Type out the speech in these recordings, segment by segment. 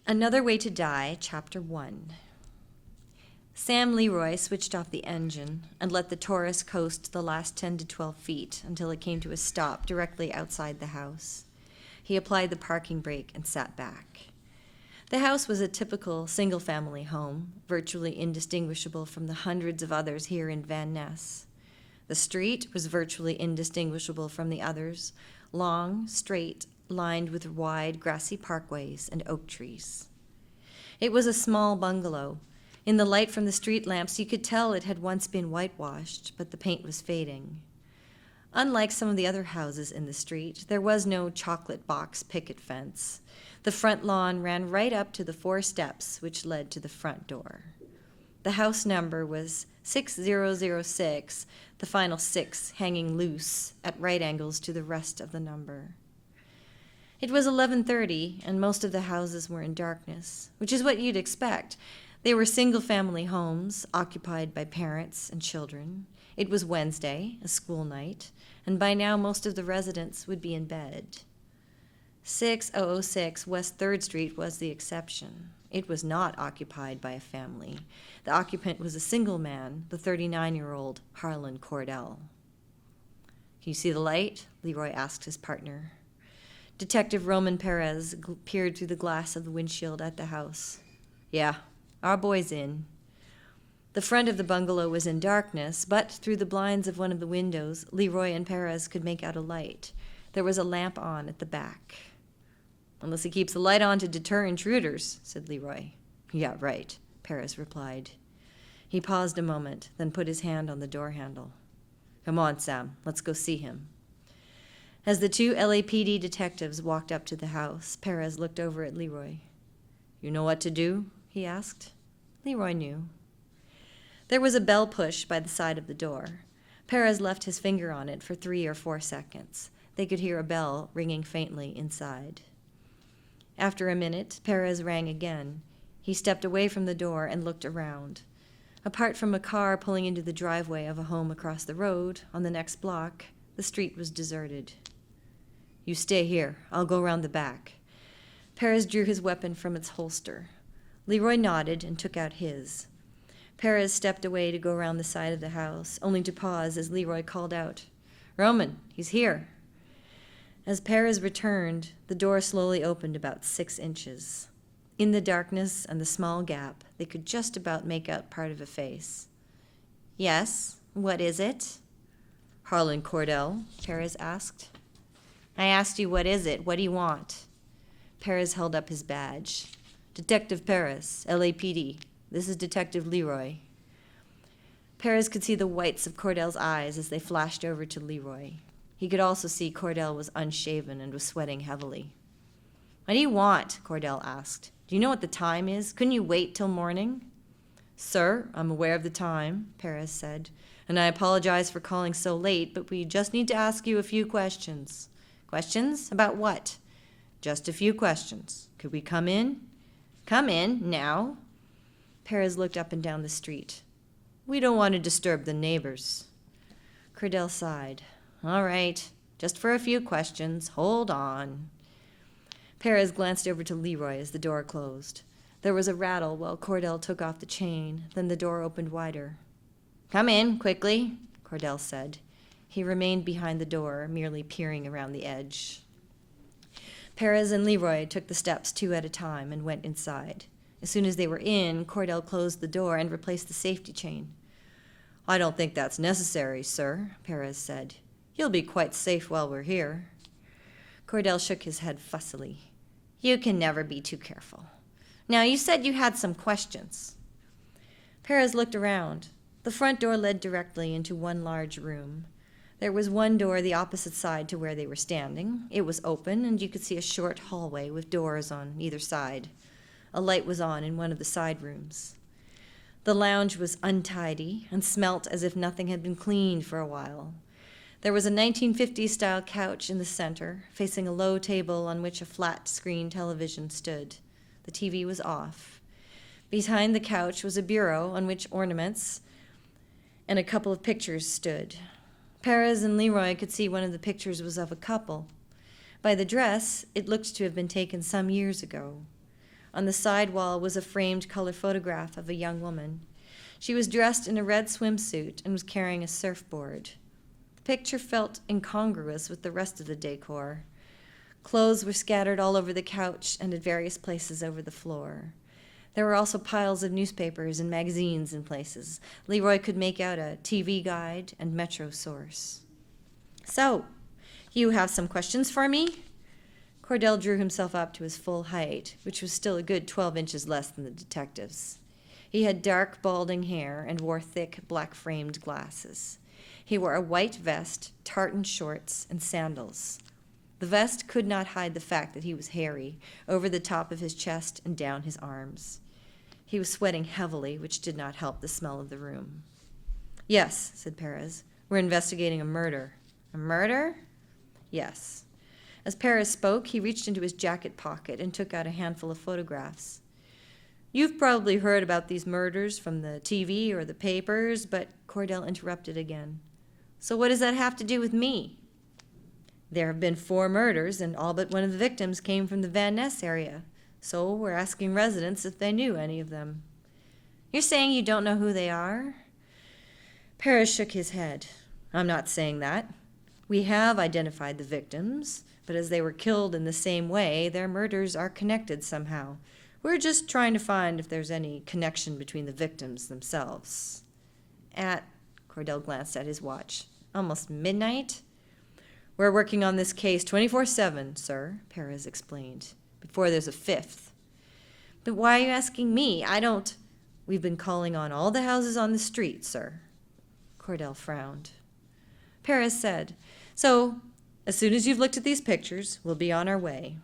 Another Way to Die, Chapter 1. Sam Leroy switched off the engine and let the Taurus coast the last 10 to 12 feet until it came to a stop directly outside the house. He applied the parking brake and sat back. The house was a typical single-family home, virtually indistinguishable from the hundreds of others here in Van Ness. The street was virtually indistinguishable from the others, long, straight, lined with wide, grassy parkways and oak trees. It was a small bungalow. In the light from the street lamps, you could tell it had once been whitewashed, but the paint was fading. Unlike some of the other houses in the street, there was no chocolate box picket fence. The front lawn ran right up to the 4 steps which led to the front door. The house number was 6006, the final 6 hanging loose at right angles to the rest of the number. It was 11:30, and most of the houses were in darkness, which is what you'd expect. They were single-family homes occupied by parents and children. It was Wednesday, a school night, and by now most of the residents would be in bed. 6006 West 3rd Street was the exception. It was not occupied by a family. The occupant was a single man, the 39-year-old Harlan Cordell. "Can you see the light?" Leroy asked his partner. Detective Roman Perez peered through the glass of the windshield at the house. "Yeah, our boy's in." The front of the bungalow was in darkness, but through the blinds of one of the windows, Leroy and Perez could make out a light. There was a lamp on at the back. "Unless he keeps the light on to deter intruders," said Leroy. "Yeah, right," Perez replied. He paused a moment, then put his hand on the door handle. "Come on, Sam, let's go see him." As the 2 LAPD detectives walked up to the house, Perez looked over at Leroy. "You know what to do?" he asked. Leroy knew. There was a bell push by the side of the door. Perez left his finger on it for 3 or 4 seconds. They could hear a bell ringing faintly inside. After a minute, Perez rang again. He stepped away from the door and looked around. Apart from a car pulling into the driveway of a home across the road, on the next block, the street was deserted. "You stay here. I'll go round the back." Perez drew his weapon from its holster. Leroy nodded and took out his. Perez stepped away to go round the side of the house, only to pause as Leroy called out, "Roman, he's here." As Perez returned, the door slowly opened about 6 inches. In the darkness and the small gap, they could just about make out part of a face. "Yes, what is it?" "Harlan Cordell?" Perez asked. "I asked you what is it. What do you want?" Perez held up his badge. "Detective Perez, LAPD. This is Detective Leroy." Perez could see the whites of Cordell's eyes as they flashed over to Leroy. He could also see Cordell was unshaven and was sweating heavily. "What do you want?" Cordell asked. "Do you know what the time is? Couldn't you wait till morning?" "Sir, I'm aware of the time," Perez said, "and I apologize for calling so late, but we just need to ask you a few questions." "Questions? About what?" "Just a few questions. Could we come in?" "Come in? Now?" Perez looked up and down the street. "We don't want to disturb the neighbors." Cordell sighed. "All right, just for a few questions. Hold on." Perez glanced over to Leroy as the door closed. There was a rattle while Cordell took off the chain, then the door opened wider. "Come in, quickly," Cordell said. He remained behind the door, merely peering around the edge. Perez and Leroy took the steps 2 at a time and went inside. As soon as they were in, Cordell closed the door and replaced the safety chain. "I don't think that's necessary, sir," Perez said. "You'll be quite safe while we're here." Cordell shook his head fussily. "You can never be too careful. Now, you said you had some questions." Perez looked around. The front door led directly into one large room. There was one door the opposite side to where they were standing. It was open, and you could see a short hallway with doors on either side. A light was on in one of the side rooms. The lounge was untidy and smelt as if nothing had been cleaned for a while. There was a 1950s-style couch in the center, facing a low table on which a flat-screen television stood. The TV was off. Behind the couch was a bureau on which ornaments and a couple of pictures stood. Perez and Leroy could see one of the pictures was of a couple. By the dress, it looked to have been taken some years ago. On the side wall was a framed color photograph of a young woman. She was dressed in a red swimsuit and was carrying a surfboard. The picture felt incongruous with the rest of the decor. Clothes were scattered all over the couch and at various places over the floor. There were also piles of newspapers and magazines in places. Leroy could make out a TV guide and Metro source. "So, you have some questions for me?" Cordell drew himself up to his full height, which was still a good 12 inches less than the detective's. He had dark, balding hair and wore thick, black-framed glasses. He wore a white vest, tartan shorts, and sandals. The vest could not hide the fact that he was hairy, over the top of his chest and down his arms. He was sweating heavily, which did not help the smell of the room. "Yes," said Perez. "We're investigating a murder." "A murder?" "Yes." As Perez spoke, he reached into his jacket pocket and took out a handful of photographs. "You've probably heard about these murders from the TV or the papers, but..." Cordell interrupted again. "So what does that have to do with me?" "There have been 4 murders, and all but one of the victims came from the Van Ness area. So we're asking residents if they knew any of them." "You're saying you don't know who they are?" Perez shook his head. "I'm not saying that. We have identified the victims, but as they were killed in the same way, their murders are connected somehow. We're just trying to find if there's any connection between the victims themselves." Cordell glanced at his watch. "Almost midnight?" "We're working on this case 24/7, sir," Perez explained, "before there's a 5th. "But why are you asking me? I don't..." "We've been calling on all the houses on the street, sir." Cordell frowned. Perez said, "So, as soon as you've looked at these pictures, we'll be on our way."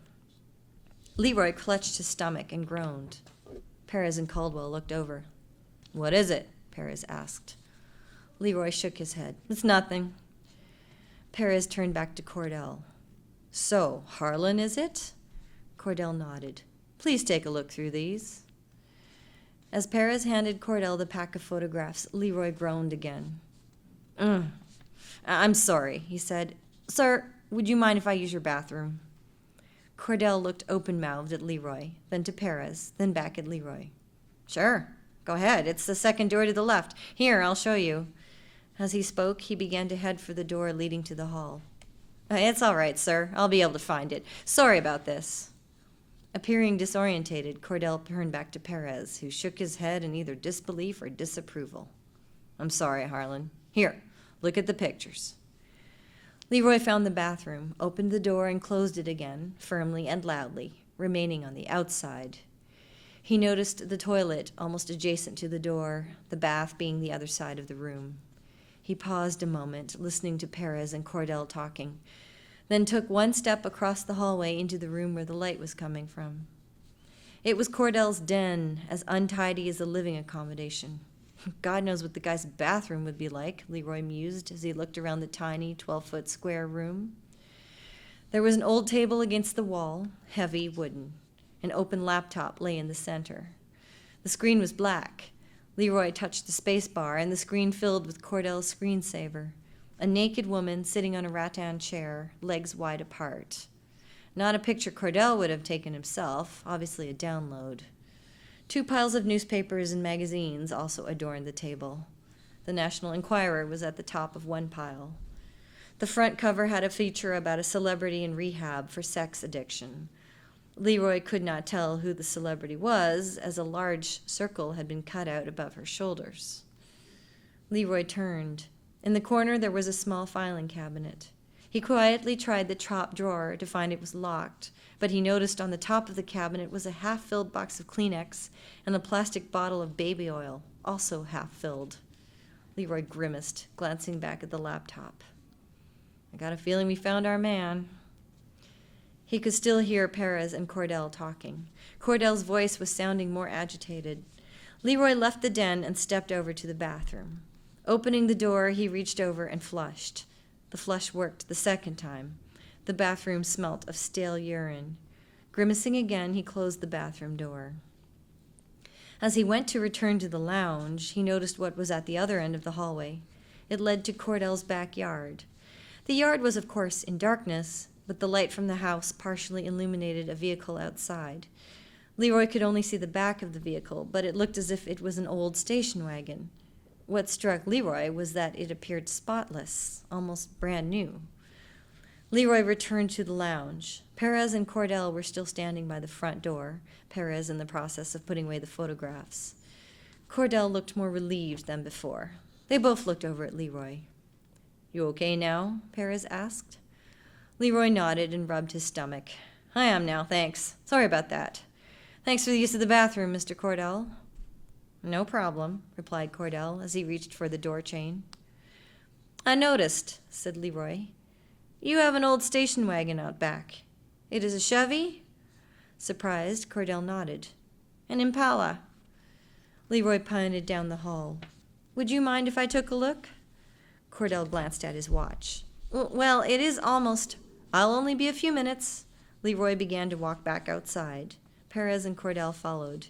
Leroy clutched his stomach and groaned. Perez and Caldwell looked over. "What is it?" Perez asked. Leroy shook his head. "It's nothing." Perez turned back to Cordell. "So, Harlan, is it?" Cordell nodded. "Please take a look through these." As Perez handed Cordell the pack of photographs, Leroy groaned again. "I'm sorry," he said. "Sir, would you mind if I use your bathroom?" Cordell looked open-mouthed at Leroy, then to Perez, then back at Leroy. "Sure, go ahead. It's the second door to the left. Here, I'll show you." As he spoke, he began to head for the door leading to the hall. "It's all right, sir. I'll be able to find it. Sorry about this." Appearing disorientated, Cordell turned back to Perez, who shook his head in either disbelief or disapproval. "I'm sorry, Harlan. Here, look at the pictures." Leroy found the bathroom, opened the door, and closed it again, firmly and loudly, remaining on the outside. He noticed the toilet almost adjacent to the door, the bath being the other side of the room. He paused a moment, listening to Perez and Cordell talking, then took one step across the hallway into the room where the light was coming from. It was Cordell's den, as untidy as a living accommodation. God knows what the guy's bathroom would be like, Leroy mused as he looked around the tiny 12-foot square room. There was an old table against the wall, heavy, wooden. An open laptop lay in the center. The screen was black. Leroy touched the space bar, and the screen filled with Cordell's screensaver. A naked woman sitting on a rattan chair, legs wide apart. Not a picture Cordell would have taken himself, obviously a download. 2 piles of newspapers and magazines also adorned the table. The National Enquirer was at the top of one pile. The front cover had a feature about a celebrity in rehab for sex addiction. Leroy could not tell who the celebrity was, as a large circle had been cut out above her shoulders. Leroy turned. In the corner there was a small filing cabinet. He quietly tried the top drawer to find it was locked, but he noticed on the top of the cabinet was a half-filled box of Kleenex and a plastic bottle of baby oil, also half-filled. Leroy grimaced, glancing back at the laptop. "I got a feeling we found our man." He could still hear Perez and Cordell talking. Cordell's voice was sounding more agitated. Leroy left the den and stepped over to the bathroom. Opening the door, he reached over and flushed. The flush worked the second time. The bathroom smelt of stale urine. Grimacing again, he closed the bathroom door. As he went to return to the lounge, he noticed what was at the other end of the hallway. It led to Cordell's backyard. The yard was, of course, in darkness, but the light from the house partially illuminated a vehicle outside. Leroy could only see the back of the vehicle, but it looked as if it was an old station wagon. What struck Leroy was that it appeared spotless, almost brand new. Leroy returned to the lounge. Perez and Cordell were still standing by the front door, Perez in the process of putting away the photographs. Cordell looked more relieved than before. They both looked over at Leroy. "You okay now?" Perez asked. Leroy nodded and rubbed his stomach. "I am now, thanks. Sorry about that. Thanks for the use of the bathroom, Mr. Cordell." "No problem," replied Cordell as he reached for the door chain. "I noticed," said Leroy. "You have an old station wagon out back. It is a Chevy?" Surprised, Cordell nodded. "An Impala." Leroy pointed down the hall. "Would you mind if I took a look?" Cordell glanced at his watch. "Well, it is almost. I'll only be a few minutes." Leroy began to walk back outside. Perez and Cordell followed.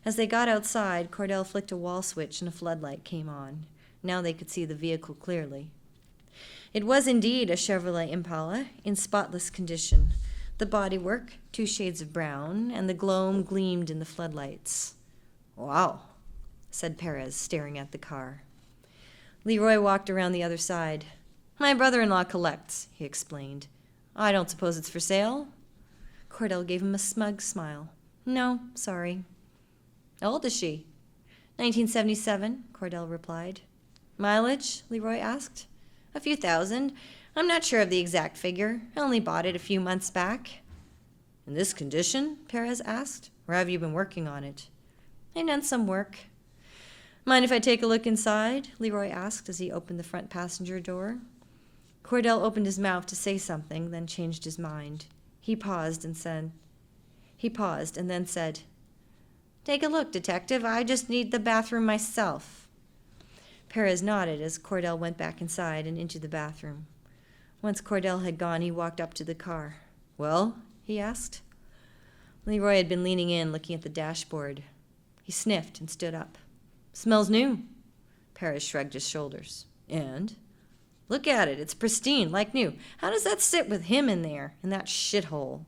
As they got outside, Cordell flicked a wall switch and a floodlight came on. Now they could see the vehicle clearly. It was indeed a Chevrolet Impala, in spotless condition. The bodywork, 2 shades of brown, and the gloam gleamed in the floodlights. "Wow," said Perez, staring at the car. Leroy walked around the other side. "My brother-in-law collects," he explained. "I don't suppose it's for sale?" Cordell gave him a smug smile. "No, sorry." "How old is she?" 1977, Cordell replied. "Mileage?" Leroy asked. "A few thousand. I'm not sure of the exact figure. I only bought it a few months back." "In this condition?" Perez asked. "Or have you been working on it?" "I've done some work." "Mind if I take a look inside?" Leroy asked as he opened the front passenger door. Cordell opened his mouth to say something, then changed his mind. He paused and then said, "Take a look, Detective. I just need the bathroom myself." Perez nodded as Cordell went back inside and into the bathroom. Once Cordell had gone, he walked up to the car. "Well?" he asked. Leroy had been leaning in, looking at the dashboard. He sniffed and stood up. "Smells new." Perez shrugged his shoulders. "And?" "Look at it. It's pristine, like new. How does that sit with him in there, in that shithole?"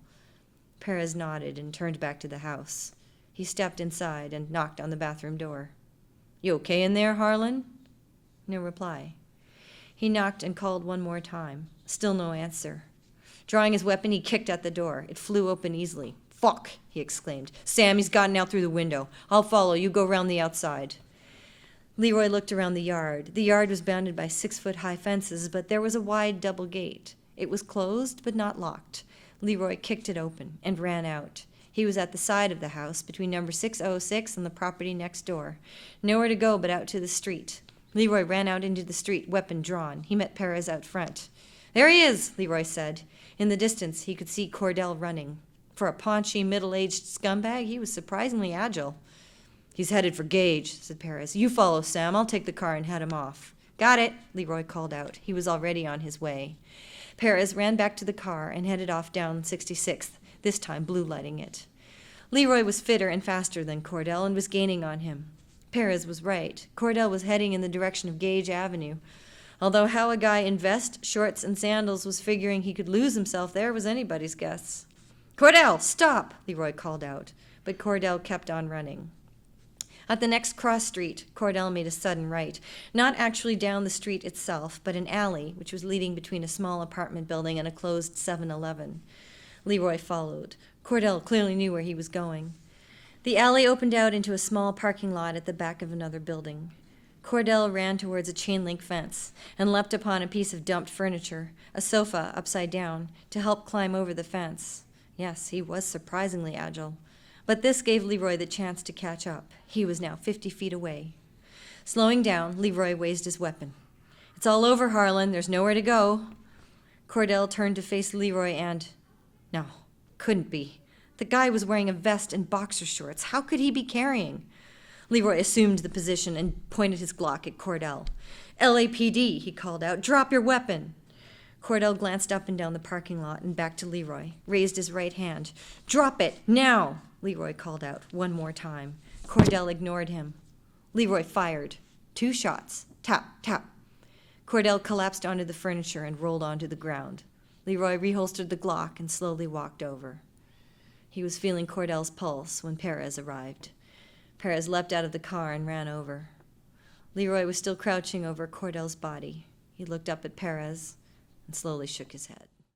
Perez nodded and turned back to the house. He stepped inside and knocked on the bathroom door. "You okay in there, Harlan?" No reply. He knocked and called one more time. Still no answer. Drawing his weapon, he kicked at the door. It flew open easily. "Fuck!" he exclaimed. "Sam, he's gotten out through the window. I'll follow. You go round the outside." Leroy looked around the yard. The yard was bounded by 6-foot-high fences, but there was a wide double gate. It was closed, but not locked. Leroy kicked it open and ran out. He was at the side of the house, between number 606 and the property next door. Nowhere to go but out to the street. Leroy ran out into the street, weapon drawn. He met Perez out front. "There he is," Leroy said. In the distance, he could see Cordell running. For a paunchy, middle-aged scumbag, he was surprisingly agile. "He's headed for Gage," said Perez. "You follow, Sam. I'll take the car and head him off." "Got it," Leroy called out. He was already on his way. Perez ran back to the car and headed off down 66th, this time blue lighting it. Leroy was fitter and faster than Cordell and was gaining on him. Perez was right. Cordell was heading in the direction of Gage Avenue. Although how a guy in vest, shorts, and sandals was figuring he could lose himself there was anybody's guess. "Cordell, stop!" Leroy called out, but Cordell kept on running. At the next cross street, Cordell made a sudden right, not actually down the street itself, but an alley which was leading between a small apartment building and a closed 7-Eleven. Leroy followed. Cordell clearly knew where he was going. The alley opened out into a small parking lot at the back of another building. Cordell ran towards a chain-link fence and leapt upon a piece of dumped furniture, a sofa upside down, to help climb over the fence. Yes, he was surprisingly agile. But this gave Leroy the chance to catch up. He was now 50 feet away. Slowing down, Leroy raised his weapon. "It's all over, Harlan. There's nowhere to go." Cordell turned to face Leroy and... No, couldn't be. The guy was wearing a vest and boxer shorts. How could he be carrying? Leroy assumed the position and pointed his Glock at Cordell. "LAPD," he called out. "Drop your weapon." Cordell glanced up and down the parking lot and back to Leroy, raised his right hand. "Drop it, now!" Leroy called out one more time. Cordell ignored him. Leroy fired. 2 shots. Tap, tap. Cordell collapsed onto the furniture and rolled onto the ground. Leroy reholstered the Glock and slowly walked over. He was feeling Cordell's pulse when Perez arrived. Perez leapt out of the car and ran over. Leroy was still crouching over Cordell's body. He looked up at Perez and slowly shook his head.